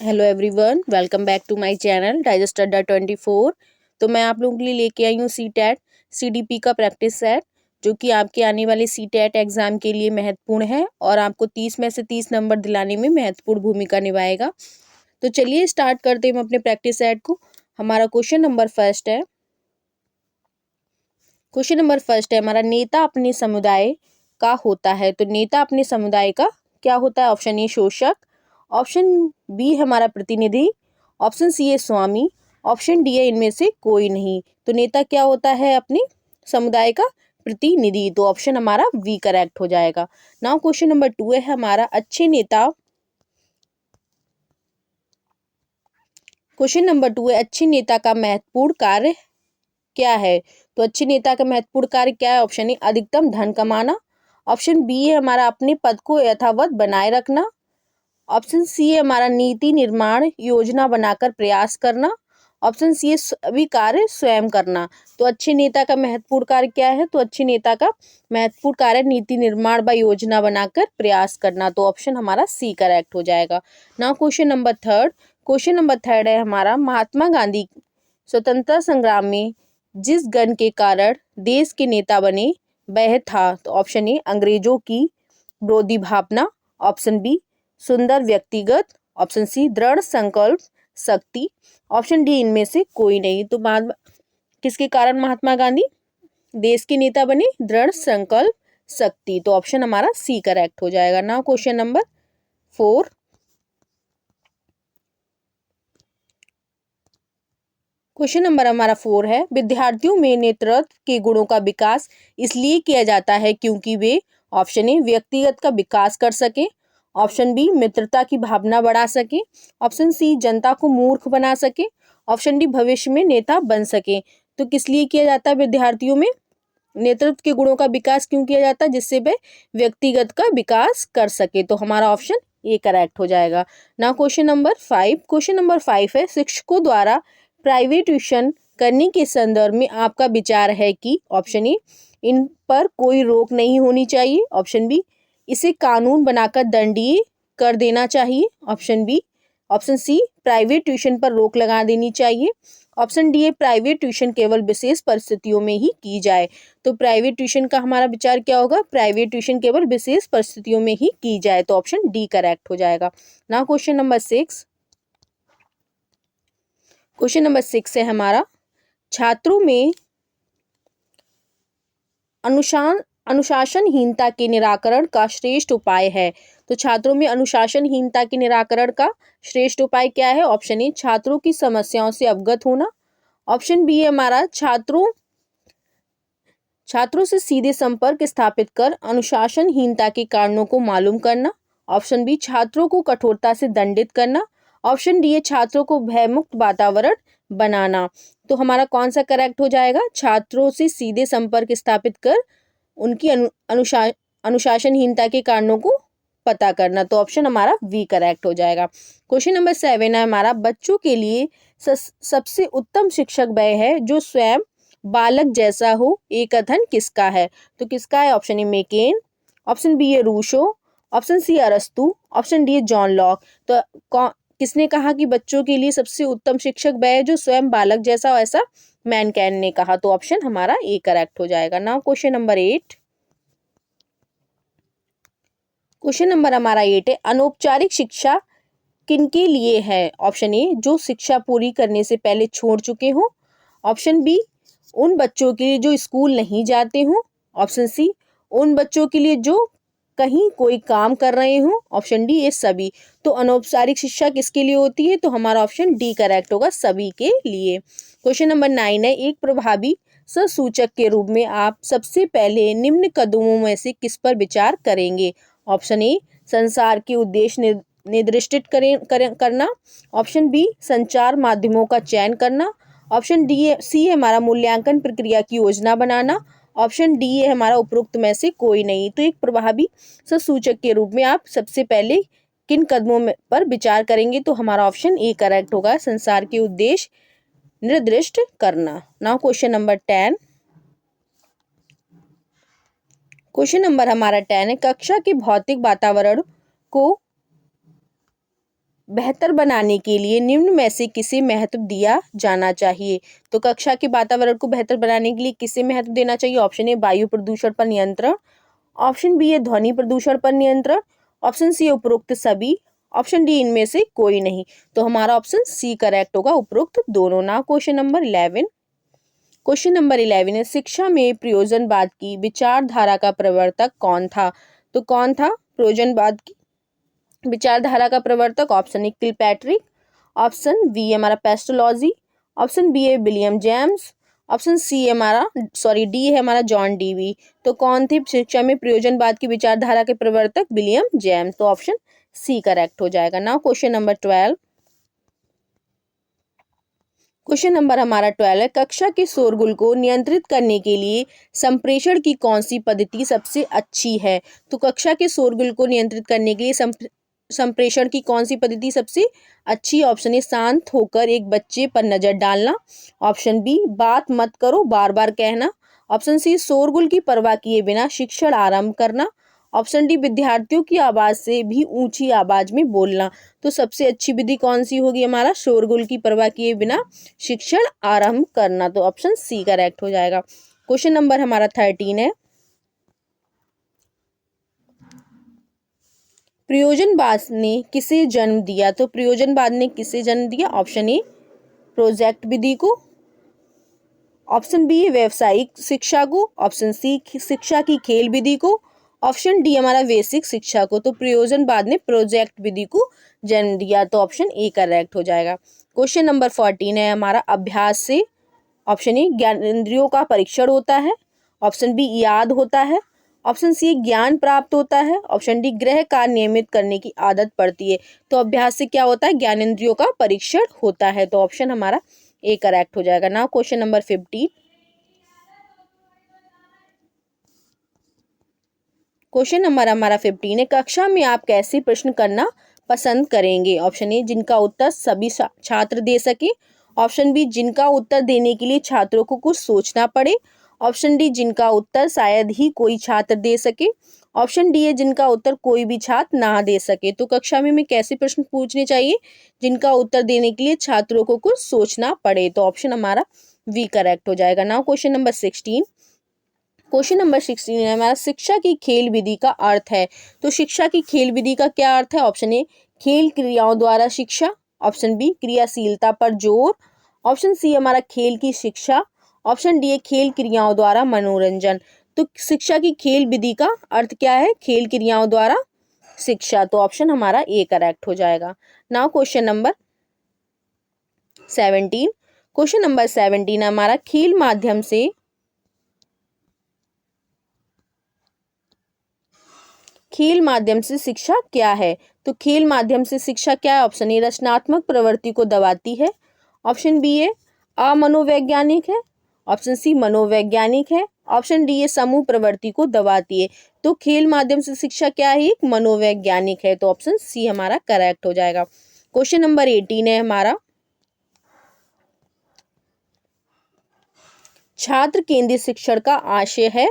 Hello everyone, welcome back to my channel digest Adda 24। तो मैं आप लोगों के लिए लेके आई हूँ सीटेट सीडीपी का प्रैक्टिस सेट, जो कि आपके आने वाले सीटेट एग्ज़ाम के लिए महत्वपूर्ण है और आपको 30 में से 30 नंबर दिलाने में महत्वपूर्ण भूमिका निभाएगा। तो चलिए स्टार्ट करते हैं हम अपने प्रैक्टिस सेट को। हमारा क्वेश्चन नंबर फर्स्ट है हमारा, नेता अपने समुदाय का होता है। तो नेता अपने समुदाय का क्या होता है? ऑप्शन ए शोषक, ऑप्शन बी हमारा प्रतिनिधि, ऑप्शन सी है स्वामी, ऑप्शन डी है इनमें से कोई नहीं। तो नेता क्या होता है? अपने समुदाय का प्रतिनिधि। तो ऑप्शन हमारा वी करेक्ट हो जाएगा। नाउ क्वेश्चन नंबर 2 है हमारा, अच्छे नेता क्वेश्चन नंबर 2 है, अच्छे नेता का महत्वपूर्ण कार्य क्या है? तो अच्छे नेता का महत्वपूर्ण कार्य क्या है? ऑप्शन ए अधिकतम धन कमाना, ऑप्शन बी है हमारा अपने पद को यथावत बनाए रखना, ऑप्शन सी है हमारा नीति निर्माण योजना बनाकर प्रयास करना, ऑप्शन सी है सभी कार्य स्वयं करना। तो अच्छे नेता का महत्वपूर्ण कार्य क्या है? तो अच्छे नेता का महत्वपूर्ण कार्य नीति निर्माण व योजना बनाकर प्रयास करना। तो ऑप्शन हमारा सी करेक्ट हो जाएगा। नाउ क्वेश्चन नंबर थर्ड है हमारा, महात्मा गांधी स्वतंत्रता संग्राम में जिस गण के कारण देश के नेता बने वह था। तो ऑप्शन ए अंग्रेजों की विरोधी भावना, ऑप्शन बी सुंदर व्यक्तिगत, ऑप्शन सी दृढ़ संकल्प शक्ति, ऑप्शन डी इनमें से कोई नहीं। तो बाद किसके कारण महात्मा गांधी देश के नेता बने? दृढ़ संकल्प शक्ति। तो ऑप्शन हमारा सी करेक्ट हो जाएगा। Now question number 4 question number हमारा 4 है, विद्यार्थियों में नेतृत्व के गुणों का विकास इसलिए किया जाता है क्योंकि वे ऑप्शन ए व्यक्तिगत का विकास कर सके, ऑप्शन बी मित्रता की भावना बढ़ा सके, ऑप्शन सी जनता को मूर्ख बना सके, ऑप्शन डी भविष्य में नेता बन सके। तो किस लिए किया जाता है विद्यार्थियों में नेतृत्व के गुणों का विकास? क्यों किया जाता है? जिससे वे व्यक्तिगत का विकास कर सके। तो हमारा ऑप्शन ए करेक्ट हो जाएगा। ना क्वेश्चन नंबर 5 है, शिक्षकों द्वारा प्राइवेट ट्यूशन करने के संदर्भ में आपका विचार है कि ऑप्शन ए इन पर कोई रोक नहीं होनी चाहिए, ऑप्शन बी इसे कानून बनाकर दंडनीय कर देना चाहिए, ऑप्शन सी प्राइवेट ट्यूशन पर रोक लगा देनी चाहिए, ऑप्शन डी है प्राइवेट ट्यूशन केवल विशेष परिस्थितियों में ही की जाए। तो प्राइवेट ट्यूशन का हमारा विचार क्या होगा? प्राइवेट ट्यूशन केवल विशेष परिस्थितियों में ही की जाए। तो ऑप्शन डी करेक्ट हो जाएगा। ना क्वेश्चन नंबर 6 है हमारा, छात्रों में अनुशासनहीनता के निराकरण का श्रेष्ठ उपाय है। तो छात्रों में अनुशासनहीनता के निराकरण का श्रेष्ठ उपाय क्या है? ऑप्शन ए छात्रों की समस्याओं से अवगत होना, ऑप्शन बी है हमारा छात्रों से सीधे संपर्क स्थापित कर अनुशासनहीनता के कारणों को मालूम करना, ऑप्शन बी छात्रों को कठोरता से दंडित करना, ऑप्शन डी है छात्रों को भयमुक्त वातावरण बनाना। तो हमारा कौन सा करेक्ट हो जाएगा? छात्रों से सीधे संपर्क स्थापित कर उनकी अनुशासनहीनता के कारणों को पता करना। तो ऑप्शन हमारा वी करेक्ट हो जाएगा। क्वेश्चन नंबर 7 है हमारा, बच्चों के लिए सबसे उत्तम शिक्षक वह है जो स्वयं बालक जैसा हो, ये कथन किसका है? तो किसका है? ऑप्शन ए मेकेन, ऑप्शन बी है रूशो, ऑप्शन सी अरस्तु, ऑप्शन डी है जॉन लॉक। तो किसने कहा कि बच्चों के लिए सबसे उत्तम शिक्षक वह है जो स्वयं बालक जैसा हो? ऐसा मैनकैन ने कहा। तो ऑप्शन हमारा ए करेक्ट हो जाएगा। नाउ क्वेश्चन नंबर 8 है, अनौपचारिक शिक्षा किनके लिए है? ऑप्शन ए जो शिक्षा पूरी करने से पहले छोड़ चुके हो, ऑप्शन बी उन बच्चों के लिए जो स्कूल नहीं जाते हो, ऑप्शन सी उन बच्चों के लिए जो कहीं कोई काम कर रहे हो, ऑप्शन डी ये सभी। तो अनौपचारिक शिक्षा किसके लिए होती है? तो हमारा ऑप्शन डी करेक्ट होगा, सभी के लिए। क्वेश्चन नंबर 9 है, एक प्रभावी ससूचक के रूप में आप सबसे पहले निम्न कदमों में से किस पर विचार करेंगे? ऑप्शन ए संसार के उद्देश्य निर्दिष्ट करना, ऑप्शन बी संचार माध्यमों का चयन करना, ऑप्शन सी है हमारा मूल्यांकन प्रक्रिया की योजना बनाना, ऑप्शन डी है हमारा उपरोक्त में से कोई नहीं। तो एक प्रभावी ससूचक के रूप में आप सबसे पहले किन कदमों पर विचार करेंगे? तो हमारा ऑप्शन ए करेक्ट होगा, संसार के उद्देश्य निर्दिष्ट करना। नाउ क्वेश्चन नंबर 10 है, कक्षा के भौतिक वातावरण को बेहतर बनाने के लिए निम्न में से किसे महत्व दिया जाना चाहिए? तो कक्षा के वातावरण को बेहतर बनाने के लिए किसे महत्व देना चाहिए? ऑप्शन ए वायु प्रदूषण पर नियंत्रण, ऑप्शन बी है ध्वनि प्रदूषण पर नियंत्रण, ऑप्शन सी है उपरोक्त सभी, ऑप्शन डी इनमें से कोई नहीं। तो हमारा ऑप्शन सी करेक्ट होगा, उपरोक्त दोनों ना। क्वेश्चन नंबर 11, क्वेश्चन नंबर 11 है शिक्षा में प्रयोजनवाद की विचारधारा का प्रवर्तक कौन था? तो कौन था प्रयोजनवाद की विचारधारा का प्रवर्तक? Option A Kilpatrick, option B है हमारा पेस्टोलॉजी, ऑप्शन बी है विलियम जेम्स, ऑप्शन सी है हमारा डी है हमारा जॉन डीवी। तो कौन थे शिक्षा में प्रयोजनवाद की विचारधारा के प्रवर्तक? William James. तो ऑप्शन सी करेक्ट हो जाएगा। Now question number 12, question number हमारा 12 है कक्षा के शोरगुल को नियंत्रित करने के लिए संप्रेषण की कौन सी पद्धति सबसे अच्छी है? तो कक्षा के शोरगुल को नियंत्रित करने के लिए संप्रेषण की कौन सी पद्धति सबसे अच्छी? ऑप्शन ए शांत होकर एक बच्चे पर नजर डालना, ऑप्शन बी बात मत करो बार बार कहना, ऑप्शन सी शोरगुल की परवाह किए बिना शिक्षण आरंभ करना, ऑप्शन डी विद्यार्थियों की आवाज से भी ऊंची आवाज में बोलना। तो सबसे अच्छी विधि कौन सी होगी? हमारा शोरगुल की परवाह किए बिना शिक्षण आरंभ करना। तो ऑप्शन सी करेक्ट हो जाएगा। क्वेश्चन नंबर हमारा 13 है प्रयोजनवाद ने किसे जन्म दिया? तो प्रयोजनवाद ने किसे जन्म दिया? ऑप्शन ए प्रोजेक्ट विधि को, ऑप्शन बी व्यवसायिक शिक्षा को, ऑप्शन सी शिक्षा की खेल विधि को, ऑप्शन डी हमारा बेसिक शिक्षा को। तो प्रयोजनवाद ने प्रोजेक्ट विधि को जन्म दिया। तो ऑप्शन ए करेक्ट हो जाएगा। क्वेश्चन नंबर 14 है हमारा अभ्यास से, ऑप्शन ए ज्ञानेंद्रियों का परीक्षण होता है, ऑप्शन बी याद होता है, ऑप्शन सी ज्ञान प्राप्त होता है, ऑप्शन डी गृह कार्य नियमित करने की आदत पड़ती है। तो अभ्यास से क्या होता है? ज्ञानेंद्रियों का परीक्षण होता है। तो ऑप्शन हमारा ए करेक्ट हो जाएगा। Now question number 15, question number हमारा 15 है कक्षा में आप कैसे प्रश्न करना पसंद करेंगे? ऑप्शन ए जिनका उत्तर सभी छात्र दे सके, ऑप्शन बी जिनका उत्तर देने के लिए छात्रों को कुछ सोचना पड़े, ऑप्शन डी जिनका उत्तर शायद ही कोई छात्र दे सके, ऑप्शन डी है जिनका उत्तर कोई भी छात्र ना दे सके। तो कक्षा में हमें कैसे प्रश्न पूछने चाहिए? जिनका उत्तर देने के लिए छात्रों को कुछ सोचना पड़े। तो ऑप्शन हमारा वी करेक्ट हो जाएगा। Now question number 16, question number 16 है हमारा शिक्षा की खेल विधि का अर्थ है। तो शिक्षा की खेल विधि का क्या अर्थ है? ऑप्शन ए खेल क्रियाओं द्वारा शिक्षा, ऑप्शन बी क्रियाशीलता पर जोर, ऑप्शन सी हमारा खेल की शिक्षा, ऑप्शन डी है खेल क्रियाओं द्वारा मनोरंजन। तो शिक्षा की खेल विधि का अर्थ क्या है? खेल क्रियाओं द्वारा शिक्षा। तो ऑप्शन हमारा ए करेक्ट हो जाएगा। Now question number 17, question number 17 हमारा खेल माध्यम से शिक्षा क्या है? तो खेल माध्यम से शिक्षा क्या है? ऑप्शन ए रचनात्मक प्रवृत्ति को दबाती है, ऑप्शन बी है अमनोवैज्ञानिक है, ऑप्शन सी मनोवैज्ञानिक है, ऑप्शन डी ये समूह प्रवृत्ति को दबाती है। तो खेल माध्यम से शिक्षा क्या है? एक मनोवैज्ञानिक है। तो ऑप्शन सी हमारा करेक्ट हो जाएगा। क्वेश्चन नंबर 18 है हमारा छात्र केंद्रित शिक्षण का आशय है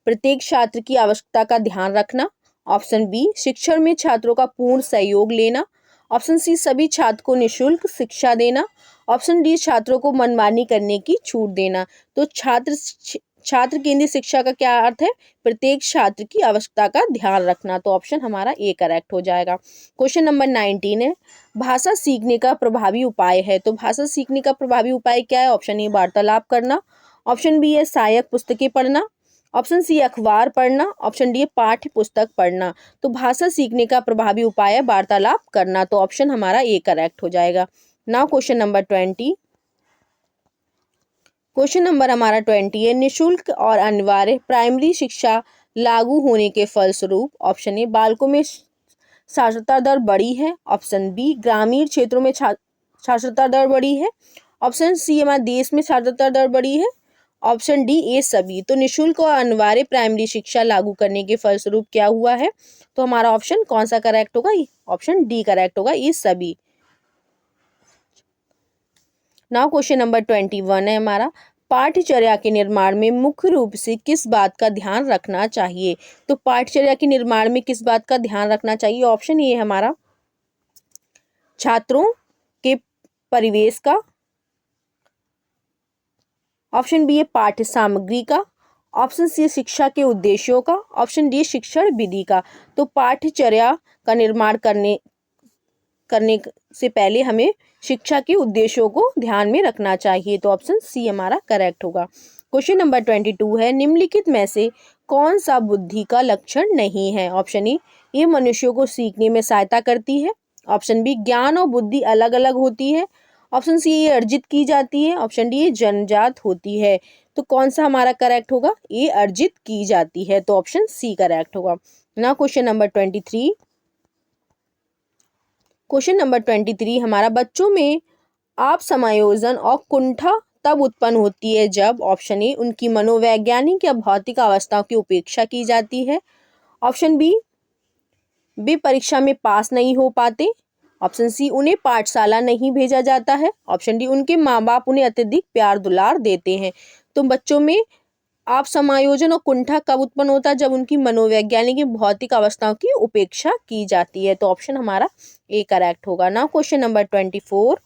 प्रत्येक छात्र की आवश्यकता का ध्यान रखना, ऑप्शन बी शिक्षण में छात्रों का पूर्ण सहयोग लेना, ऑप्शन सी सभी छात्र को निःशुल्क शिक्षा देना, ऑप्शन डी छात्रों को मनमानी करने की छूट देना। तो छात्र केंद्रित शिक्षा का क्या अर्थ है? प्रत्येक छात्र की आवश्यकता का ध्यान रखना। तो ऑप्शन हमारा ए करेक्ट हो जाएगा। क्वेश्चन नंबर 19 है भाषा सीखने का प्रभावी उपाय है। तो भाषा सीखने का प्रभावी उपाय क्या है? ऑप्शन ए वार्तालाप करना, ऑप्शन बी है सहायक पुस्तकें पढ़ना, ऑप्शन सी अखबार पढ़ना, ऑप्शन डी पाठ्य पुस्तक पढ़ना। तो भाषा सीखने का प्रभावी उपाय है वार्तालाप करना। तो ऑप्शन हमारा ए करेक्ट हो जाएगा। Now question number 20, question number हमारा 20 है निःशुल्क और अनिवार्य प्राइमरी शिक्षा लागू होने के फलस्वरूप, ऑप्शन ए बालकों में साक्षरता दर बढ़ी है, ऑप्शन बी ग्रामीण क्षेत्रों में साक्षरता दर बढ़ी है, ऑप्शन सी हमारे देश में साक्षरता दर बढ़ी है, ऑप्शन डी ए सभी। तो निःशुल्क और अनिवार्य प्राइमरी शिक्षा लागू करने के फलस्वरूप क्या हुआ है? तो हमारा ऑप्शन कौन सा करेक्ट होगा? ऑप्शन डी करेक्ट होगा, ये सभी। नाउ क्वेश्चन नंबर 21 है हमारा पाठ्यचर्या के निर्माण में मुख्य रूप से किस बात का ध्यान रखना चाहिए? तो पाठ्यचर्या के निर्माण में किस बात का ध्यान रखना चाहिए? ऑप्शन ए हमारा छात्रों के परिवेश का, ऑप्शन बी है पाठ्य सामग्री का, ऑप्शन सी शिक्षा के उद्देश्यों का, ऑप्शन डी शिक्षण विधि का। तो पाठ्यचर्या का निर्माण करने से पहले हमें शिक्षा के उद्देश्यों को ध्यान में रखना चाहिए। तो ऑप्शन सी हमारा करेक्ट होगा। क्वेश्चन नंबर 22 है, निम्नलिखित में से कौन सा बुद्धि का लक्षण नहीं है? ऑप्शन ए, ये मनुष्यों को सीखने में सहायता करती है। ऑप्शन बी, ज्ञान और बुद्धि अलग अलग होती है। ऑप्शन सी, ये अर्जित की जाती है। ऑप्शन डी, ये जन्मजात होती है। तो कौन सा हमारा करेक्ट होगा? ये अर्जित की जाती है। तो ऑप्शन सी करेक्ट होगा ना। क्वेश्चन नंबर 23, क्वेश्चन नंबर 23 हमारा, बच्चों में आप समायोजन और कुंठा तब उत्पन्न होती है जब, ऑप्शन ए, उनकी मनोवैज्ञानिक या भौतिक अवस्थाओं की उपेक्षा की जाती है। ऑप्शन बी, वे परीक्षा में पास नहीं हो पाते। ऑप्शन सी, उन्हें पाठशाला नहीं भेजा जाता है। ऑप्शन डी, उनके माँ बाप उन्हें अत्यधिक प्यार दुलार देते हैं। तो बच्चों में आप समायोजन और कुंठा कब उत्पन्न होता है? जब उनकी मनोवैज्ञानिक भौतिक अवस्थाओं की उपेक्षा की जाती है। तो ऑप्शन हमारा ए करेक्ट होगा ना। क्वेश्चन नंबर 24,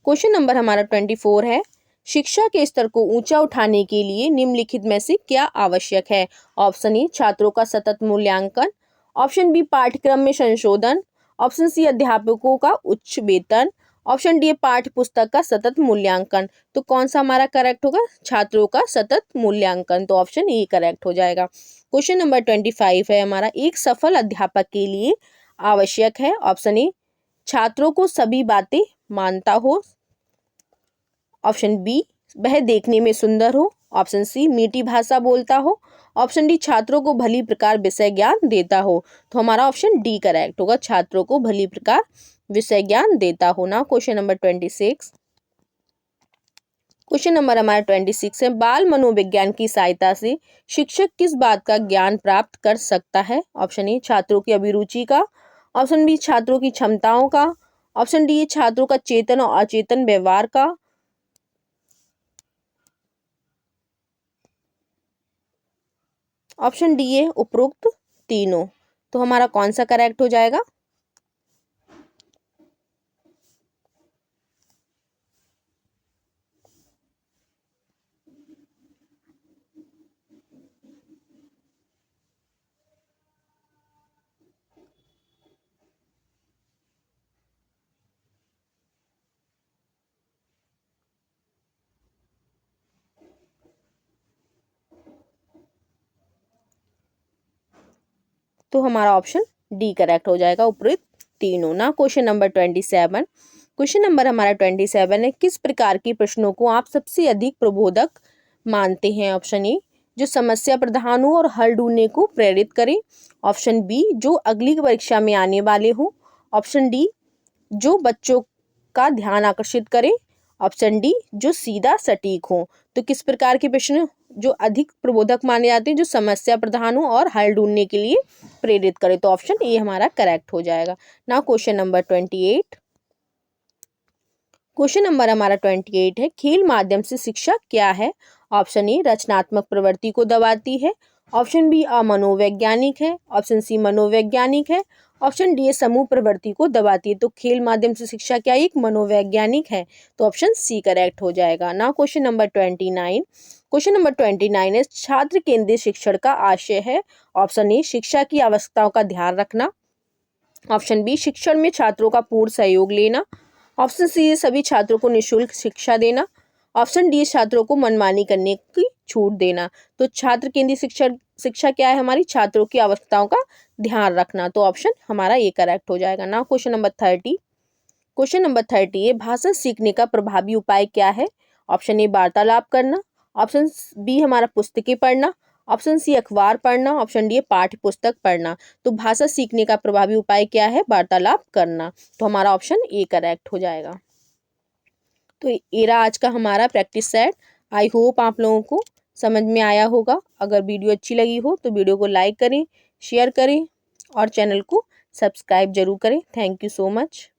क्वेश्चन नंबर हमारा 24 है, शिक्षा के स्तर को ऊंचा उठाने के लिए निम्नलिखित में से क्या आवश्यक है? ऑप्शन ए, छात्रों का सतत मूल्यांकन। ऑप्शन बी, पाठ्यक्रम में संशोधन। ऑप्शन सी, अध्यापकों का उच्च वेतन। ऑप्शन डी, पाठ्य पुस्तक का सतत मूल्यांकन। तो कौन सा हमारा करेक्ट होगा? छात्रों का सतत मूल्यांकन। तो ऑप्शन ए करेक्ट हो जाएगा। क्वेश्चन नंबर 25 है हमारा, एक सफल अध्यापक के लिए आवश्यक है। ऑप्शन ए, छात्रों को सभी बातें मानता हो। ऑप्शन बी, वह देखने में सुंदर हो। ऑप्शन सी, मीठी भाषा बोलता हो। ऑप्शन डी, छात्रों को भली प्रकार विषय ज्ञान देता हो। तो हमारा ऑप्शन डी करेक्ट होगा, छात्रों को भली प्रकार विषय ज्ञान देता हो ना। क्वेश्चन नंबर 26, क्वेश्चन नंबर हमारा 26 है, बाल मनोविज्ञान की सहायता से शिक्षक किस बात का ज्ञान प्राप्त कर सकता है? ऑप्शन ए, छात्रों की अभिरुचि का। ऑप्शन बी, छात्रों की क्षमताओं का। ऑप्शन डी, छात्रों का चेतन और अचेतन व्यवहार का। ऑप्शन डी है उपरोक्त तीनों। तो हमारा कौन सा करेक्ट हो जाएगा? तो हमारा ऑप्शन डी करेक्ट हो जाएगा, उपरोक्त तीनों ना। क्वेश्चन नंबर 27, क्वेश्चन नंबर हमारा 27 है, किस प्रकार के प्रश्नों को आप सबसे अधिक प्रबोधक मानते हैं? ऑप्शन ए, जो समस्या प्रधान हो और हल ढूंढने को प्रेरित करे। ऑप्शन बी, जो अगली परीक्षा में आने वाले हो। ऑप्शन डी, जो बच्चों का ध्यान आकर्षित करे। ऑप्शन डी, जो सीधा सटीक हो। तो किस प्रकार के प्रश्न जो अधिक प्रबोधक माने जाते हैं? जो समस्या प्रधान हो और हल ढूंढने के लिए प्रेरित करे। तो ऑप्शन ए हमारा करेक्ट हो जाएगा ना। क्वेश्चन नंबर 28, क्वेश्चन नंबर हमारा 28 है, खेल माध्यम से शिक्षा क्या है? ऑप्शन ए, रचनात्मक प्रवृत्ति को दबाती है। ऑप्शन बी, अमनोवैज्ञानिक है। ऑप्शन सी, मनोवैज्ञानिक है। ऑप्शन डी, समूह प्रवृत्ति को दबाती है। तो खेल माध्यम से शिक्षा क्या एक मनोवैज्ञानिक है। तो ऑप्शन सी करेक्ट हो जाएगा ना। क्वेश्चन नंबर 29, क्वेश्चन नंबर 29 है, छात्र केंद्रित शिक्षण का आशय है। ऑप्शन ए, शिक्षा की आवश्यकताओं का ध्यान रखना। ऑप्शन बी, शिक्षण में छात्रों का पूर्ण सहयोग लेना। ऑप्शन सी, सभी छात्रों को निःशुल्क शिक्षा देना। ऑप्शन डी, छात्रों को मनमानी करने की छूट देना। तो छात्र केंद्रित शिक्षा क्या है हमारी? छात्रों की आवश्यकताओं का ध्यान रखना। तो ऑप्शन हमारा ये करेक्ट हो जाएगा ना। क्वेश्चन नंबर 30, क्वेश्चन नंबर 30 है, भाषा सीखने का प्रभावी उपाय क्या है? ऑप्शन ए, वार्तालाप करना। ऑप्शन बी हमारा पुस्तकें पढ़ना। ऑप्शन सी, अखबार पढ़ना। ऑप्शन डी, पाठ्य पुस्तक पढ़ना। तो भाषा सीखने का प्रभावी उपाय क्या है? वार्तालाप करना। तो हमारा ऑप्शन ए करेक्ट हो जाएगा। तो ये रहा आज का हमारा प्रैक्टिस सेट। आई होप आप लोगों को समझ में आया होगा। अगर वीडियो अच्छी लगी हो तो वीडियो को लाइक करें, शेयर करें और चैनल को सब्सक्राइब जरूर करें। Thank you so much.